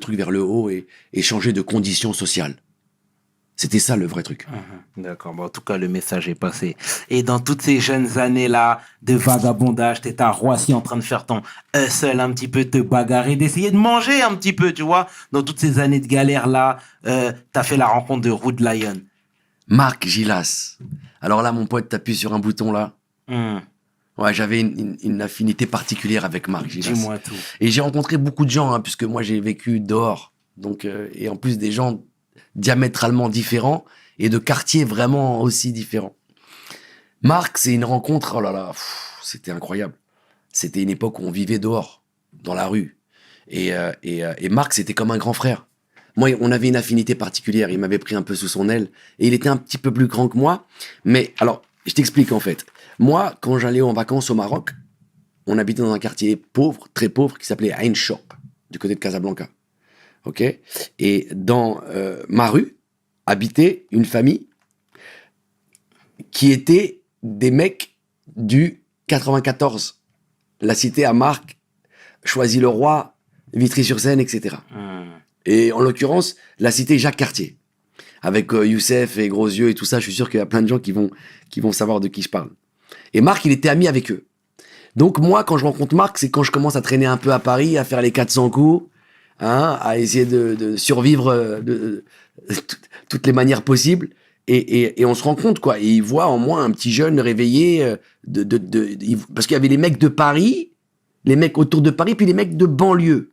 truc vers le haut et changer de conditions sociales. C'était ça le vrai truc. D'accord, bon, en tout cas, le message est passé. Et dans toutes ces jeunes années-là de vagabondage, t'étais à Roissy en train de faire ton hustle un petit peu, te bagarrer, d'essayer de manger un petit peu, tu vois. Dans toutes ces années de galère-là, t'as fait la rencontre de Rude Lion. Marc Gilas. Alors là, mon pote, t'appuies sur un bouton là. Hum, Ouais, j'avais une affinité particulière avec Marc Gilas. Dis-moi tout. Et j'ai rencontré beaucoup de gens, hein, puisque moi j'ai vécu dehors. Donc, et en plus des gens diamétralement différents et de quartiers vraiment aussi différents. Marc, c'est une rencontre, oh là là, c'était incroyable. C'était une époque où on vivait dehors, dans la rue. Et Marc, c'était comme un grand frère. Moi, on avait une affinité particulière. Il m'avait pris un peu sous son aile. Et il était un petit peu plus grand que moi. Mais alors, je t'explique en fait. Moi, quand j'allais en vacances au Maroc, on habitait dans un quartier pauvre, très pauvre, qui s'appelait Ain Shop, du côté de Casablanca. Ok. Et dans ma rue habitait une famille qui était des mecs du 94, la cité à Marc, Choisy-le-Roi, Vitry-sur-Seine, etc. Et en l'occurrence, la cité Jacques Cartier, avec Youssef et Gros Yeux et tout ça. Je suis sûr qu'il y a plein de gens qui vont savoir de qui je parle. Et Marc, il était ami avec eux. Donc moi, quand je rencontre Marc, c'est quand je commence à traîner un peu à Paris, à faire les 400 coups, hein, à essayer de survivre de toutes les manières possibles. Et on se rend compte, quoi. Et il voit en moi un petit jeune réveillé, parce qu'il y avait les mecs de Paris, les mecs autour de Paris, puis les mecs de banlieue.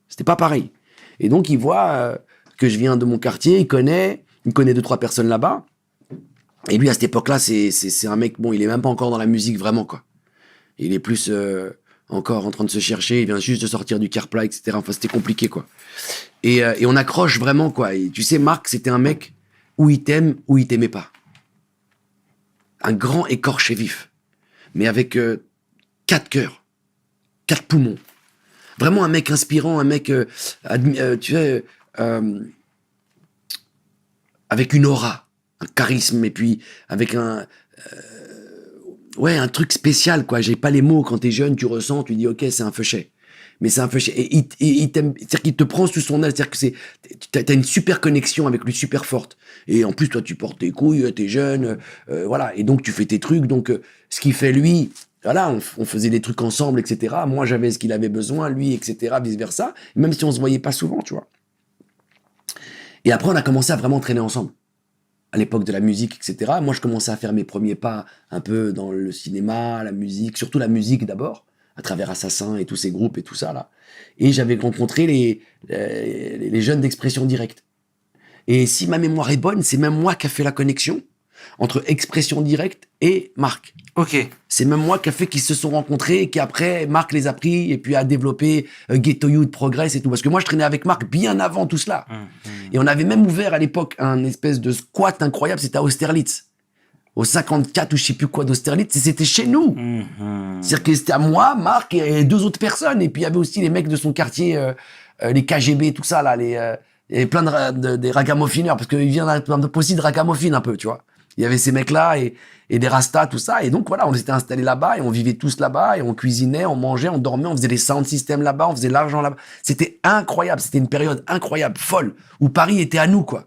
C'était pas pareil. Et donc, il voit que je viens de mon quartier, il connaît 2-3 personnes là-bas. Et lui, à cette époque-là, c'est un mec, bon, il est même pas encore dans la musique vraiment, quoi. Il est plus encore en train de se chercher, il vient juste de sortir du Carpla, etc. Enfin, c'était compliqué, quoi. Et on accroche vraiment, quoi. Et tu sais, Marc, c'était un mec où il t'aime, où il t'aimait pas. Un grand écorché vif. Mais avec 4 cœurs, 4 poumons. Vraiment un mec inspirant, un mec, tu sais, avec une aura, un charisme, et puis avec un truc spécial, quoi. J'ai pas les mots. Quand t'es jeune, tu ressens, tu dis, ok, c'est un feuchet. Mais c'est un feuchet. Et il t'aime, c'est-à-dire qu'il te prend sous son aile, c'est-à-dire que t'as une super connexion avec lui, super forte. Et en plus, toi, tu portes tes couilles, t'es jeune, voilà. Et donc, tu fais tes trucs. Donc, ce qu'il fait, lui, voilà, on faisait des trucs ensemble, etc. Moi, j'avais ce qu'il avait besoin, lui, etc., vice-versa. Même si on se voyait pas souvent, tu vois. Et après, on a commencé à vraiment traîner ensemble. À l'époque de la musique, etc. Moi, je commençais à faire mes premiers pas un peu dans le cinéma, la musique, surtout la musique d'abord, à travers Assassin et tous ces groupes et tout ça, là. Et j'avais rencontré les jeunes d'Expression Directe. Et si ma mémoire est bonne, c'est même moi qui a fait la connexion entre Expression Directe et Marc. Ok. C'est même moi qui a fait qu'ils se sont rencontrés et qu'après, Marc les a pris et puis a développé Ghetto Youth, Progress et tout. Parce que moi, je traînais avec Marc bien avant tout cela. Et on avait même ouvert à l'époque un espèce de squat incroyable, c'était à Austerlitz. Au 54 ou je sais plus quoi d'Austerlitz, et c'était chez nous. C'est-à-dire que c'était à moi, Marc et 2 autres personnes. Et puis il y avait aussi les mecs de son quartier, les KGB, tout ça, là, il y avait plein des ragamuffins, parce qu'il vient aussi de ragamuffin un peu, tu vois. Il y avait ces mecs-là et des rastas, tout ça. Et donc voilà, on s'était installés là-bas et on vivait tous là-bas et on cuisinait, on mangeait, on dormait, on faisait des sound systems là-bas, on faisait l'argent là-bas. C'était incroyable, c'était une période incroyable, folle, où Paris était à nous, quoi.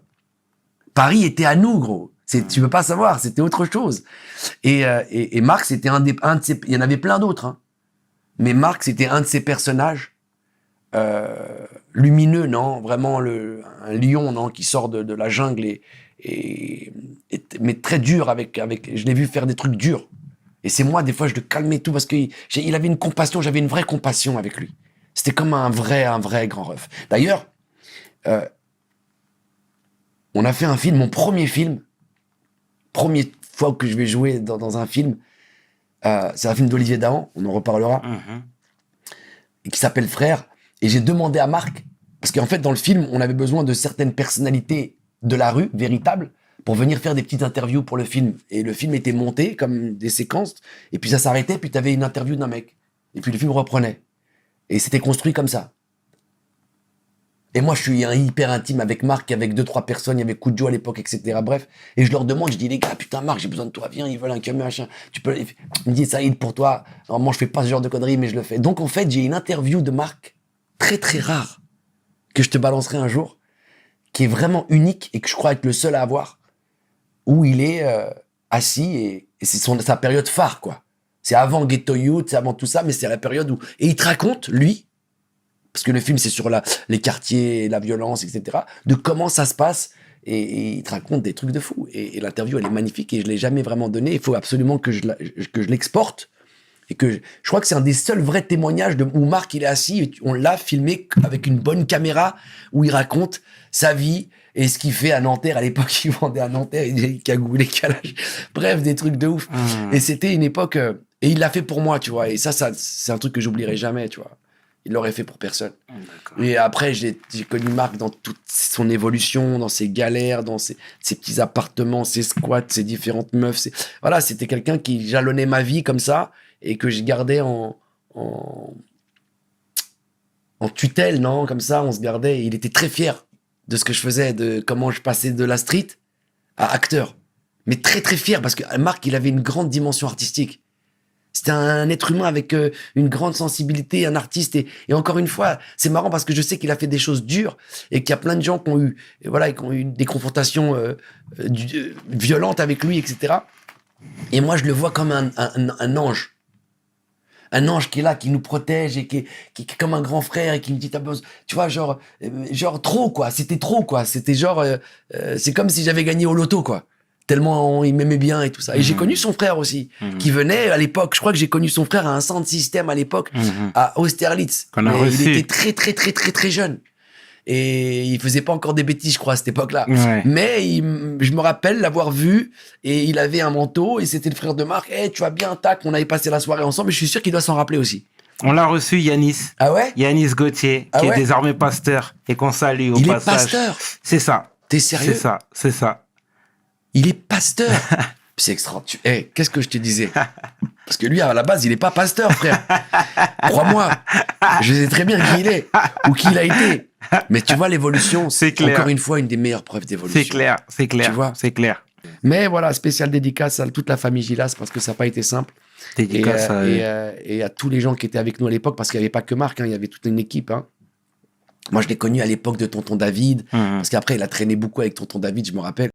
Paris était à nous, gros. Tu peux pas savoir, c'était autre chose. Et Marc, c'était un de ces... Il y en avait plein d'autres, hein. Mais Marc, c'était un de ces personnages lumineux, non? Vraiment un lion, non? Qui sort de la jungle mais très dur je l'ai vu faire des trucs durs. Et c'est moi, des fois, je le calmais tout parce qu'il avait une compassion, j'avais une vraie compassion avec lui. C'était comme un vrai grand ref. D'ailleurs, on a fait un film, mon premier film, première fois que je vais jouer dans un film, c'est un film d'Olivier Dahan, on en reparlera, et qui s'appelle Frère. Et j'ai demandé à Marc, parce qu'en fait, dans le film, on avait besoin de certaines personnalités de la rue, véritables, pour venir faire des petites interviews pour le film. Et le film était monté comme des séquences, et puis ça s'arrêtait, puis tu avais une interview d'un mec. Et puis le film reprenait. Et c'était construit comme ça. Et moi, je suis hyper intime avec Marc, avec 2-3 personnes, il y avait Koujo à l'époque, etc. Bref. Et je leur demande, je dis, les gars, putain, Marc, j'ai besoin de toi, viens, ils veulent un camion, machin. Il me dit, Saïd, pour toi. Normalement, je fais pas ce genre de conneries, mais je le fais. Donc, en fait, j'ai une interview de Marc, très, très rare, que je te balancerai un jour, qui est vraiment unique et que je crois être le seul à avoir, où il est assis et c'est sa période phare, quoi. C'est avant Ghetto Youth, c'est avant tout ça, mais c'est la période où... Et il te raconte, lui, parce que le film, c'est sur les quartiers, la violence, etc., de comment ça se passe, et il te raconte des trucs de fou. Et l'interview, elle est magnifique, et je l'ai jamais vraiment donnée. Il faut absolument que je l'exporte, et que je crois que c'est un des seuls vrais témoignages où Marc, il est assis, et on l'a filmé avec une bonne caméra, où il raconte sa vie, et ce qu'il fait à Nanterre. À l'époque, il vendait à Nanterre, il cagoulait, calage. Bref, des trucs de ouf. Et c'était une époque... et il l'a fait pour moi, tu vois. Et ça c'est un truc que j'oublierai jamais, tu vois. Il l'aurait fait pour personne. Et après, j'ai connu Marc dans toute son évolution, dans ses galères, dans ses petits appartements, ses squats, ses différentes meufs. Voilà, c'était quelqu'un qui jalonnait ma vie comme ça et que je gardais en tutelle, non? Comme ça, on se gardait. Et il était très fier de ce que je faisais, de comment je passais de la street à acteur. Mais très, très fier parce que Marc, il avait une grande dimension artistique. C'était un être humain avec une grande sensibilité, un artiste. Et encore une fois, c'est marrant parce que je sais qu'il a fait des choses dures et qu'il y a plein de gens qui ont eu des confrontations violentes avec lui, etc. Et moi, je le vois comme un ange. Un ange qui est là, qui nous protège et qui est comme un grand frère et qui me dit, tu vois, genre trop, quoi. C'était trop, quoi. C'était genre, c'est comme si j'avais gagné au loto, quoi. Tellement il m'aimait bien et tout ça. Et j'ai connu son frère aussi, qui venait à l'époque. Je crois que j'ai connu son frère à un centre système à l'époque, à Austerlitz. Il était très, très, très, très, très jeune. Et il faisait pas encore des bêtises, je crois, à cette époque-là. Ouais. Mais je me rappelle l'avoir vu et il avait un manteau et c'était le frère de Marc. Tu vas bien, tac, on avait passé la soirée ensemble et je suis sûr qu'il doit s'en rappeler aussi. On l'a reçu, Yanis. Ah ouais? Yanis Gauthier, qui est désormais pasteur et qu'on salue au passage. Il est pasteur? C'est ça. T'es sérieux? C'est ça. Il est pasteur. C'est extraordinaire. Qu'est-ce que je te disais? Parce que lui, à la base, il est pas pasteur, frère. Crois-moi. Je sais très bien qui il est ou qui il a été. Mais tu vois, l'évolution, c'est encore une fois une des meilleures preuves d'évolution. C'est clair. Tu vois? C'est clair. Mais voilà, spécial dédicace à toute la famille Gilas parce que ça n'a pas été simple. Dédicace et à tous les gens qui étaient avec nous à l'époque parce qu'il n'y avait pas que Marc, il y avait toute une équipe. Moi, je l'ai connu à l'époque de Tonton David parce qu'après, il a traîné beaucoup avec Tonton David, je me rappelle.